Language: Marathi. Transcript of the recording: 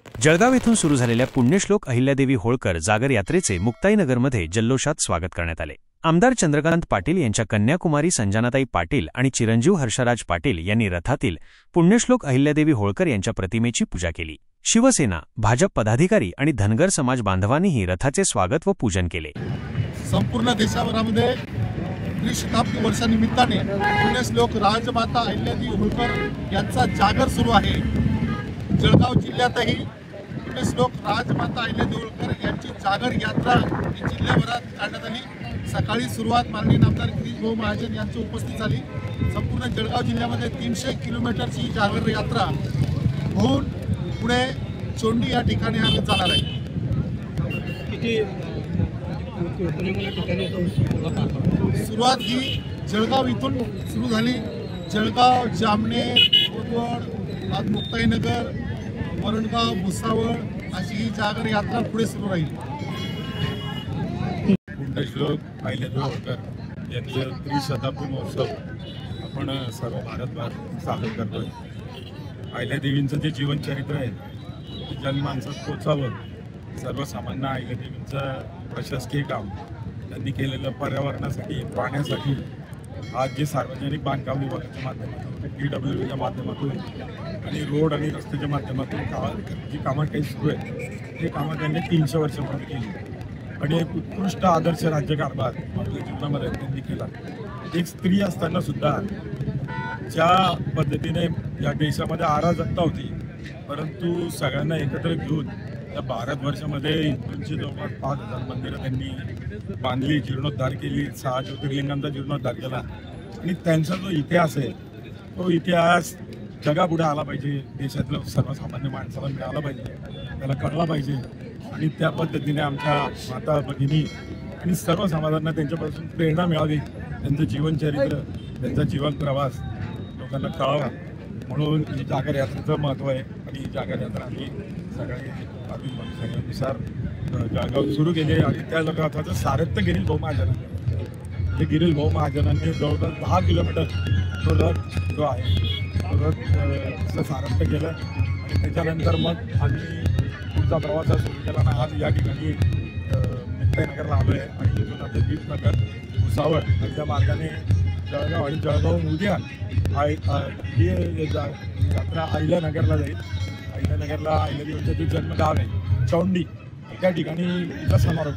जळगाव येथून सुरू झालेल्या पुण्यश्लोक अहिल्यादेवी होळकर जागर यात्रेचे मुक्ताईनगरमध्ये जल्लोषात स्वागत करण्यात आले। आमदार चंद्रकांत पाटील यांच्या कन्याकुमारी संजनाताई पाटील आणि चिरंजीव हर्षराज पाटील यांनी रथातील पुण्यश्लोक अहिल्यादेवी होळकर यांच्या प्रतिमेची पूजा केली। शिवसेना, भाजप पदाधिकारी आणि धनगर समाज बांधवांनीही रथाचे स्वागत व पूजन केले। संपूर्ण देशभरामध्ये त्रिशताब्दी वर्षानिमित्ताने पुण्यश्लोक राजमाता अहिल्यादेवी होळकर यांचा जागर सुरू आहे। जळगाव जिल्ह्यातही पुण्यश्लोक राजमाता अहिल्यादेवी होळकर यांची जागर यात्रा जिल्ह्याभरात काढण्यात आली। सकाळी सुरुवात माननीय आमदार गिरीश भाऊ महाजन यांची उपस्थित झाली। संपूर्ण जळगाव जिल्ह्यामध्ये 300 किलोमीटरची जागर यात्रा होऊन पुढे चोंडी या ठिकाणी आम्ही जाणार आहे। सुरुवात ही जळगाव इथून सुरू झाली। जळगाव, जामनेर, कोथरूड, आज मुक्ताईनगर, वरणगाव, भुसावळ अशी ही जागर यात्रा पुढे सुरू राहील। पुण्यश्लोक अहिल्यादेवी होळकर यांचे त्रिशताब्दी महोत्सव आपण सर्व भारतभर साजरा करतोय। अहिल्यादेवींचं जे जीवनचरित्र आहे ते जनमानसात पोचावं, सर्वसामान्य अहिल्यादेवींचं प्रशासकीय काम, त्यांनी केलेलं पर्यावरणासाठी, पाण्यासाठी, आज जे सार्वजनिक बांधकाम विभागाच्या माध्यमातून, PWBच्या माध्यमातून आणि रोड आणि रस्त्याच्या माध्यमातून जी कामं काही सुरू आहेत ते कामं त्यांनी 300 वर्षापूर्वी केली आणि एक उत्कृष्ट आदर्श राज्यकारभार आपल्या जीवनामध्ये त्यांनी केला। एक स्त्री असताना सुद्धा ज्या पद्धतीने या देशामध्ये अराजकता होती, परंतु सगळ्यांना एकत्र घेऊन या भारतवर्षामध्ये हिंदूंची जवळपास 5000 मंदिरं त्यांनी बांधली, जीर्णोद्धार केली, 6 ज्योतिर्लिंगांचा जीर्णोद्धार केला आणि त्यांचा जो इतिहास आहे तो इतिहास जगापुढे आला पाहिजे, देशातल्या सर्वसामान्य माणसाला मिळाला पाहिजे, त्याला कळला पाहिजे आणि त्या पद्धतीने आमच्या माता भगिनी आणि सर्व समाजांना त्यांच्यापासून प्रेरणा मिळावी, त्यांचं जीवनचरित्र, त्यांचा जीवन प्रवास लोकांना कळावा म्हणून ही जागर यात्रेचं महत्त्व आहे। आणि ही जागर यात्रा आम्ही सगळ्यांनुसार जळगाव सुरू केली आणि त्या रथाचं सारथ्य गिरीश भाऊ महाजनांनी, ते गिरीश भाऊ महाजनांनी जवळपास 10 किलोमीटर तो रथ जो आहे तो रथ सारथ्य केलं आणि त्याच्यानंतर मग आम्ही पुढचा प्रवास सुरू केला आणि आज या ठिकाणी मुक्ताईनगरला आलो आहे आणि तिथून आता दीपनगर, भुसावळ त्या मार्गाने जळगाव आणि जळगाव उद्या ही यात्रा अहिल्यानगरला जाईल। अहिल्यानगरला अहिल्यादेवींचं जे जन्मगाव आहे चौंडी, त्या ठिकाणी तिचा समारोप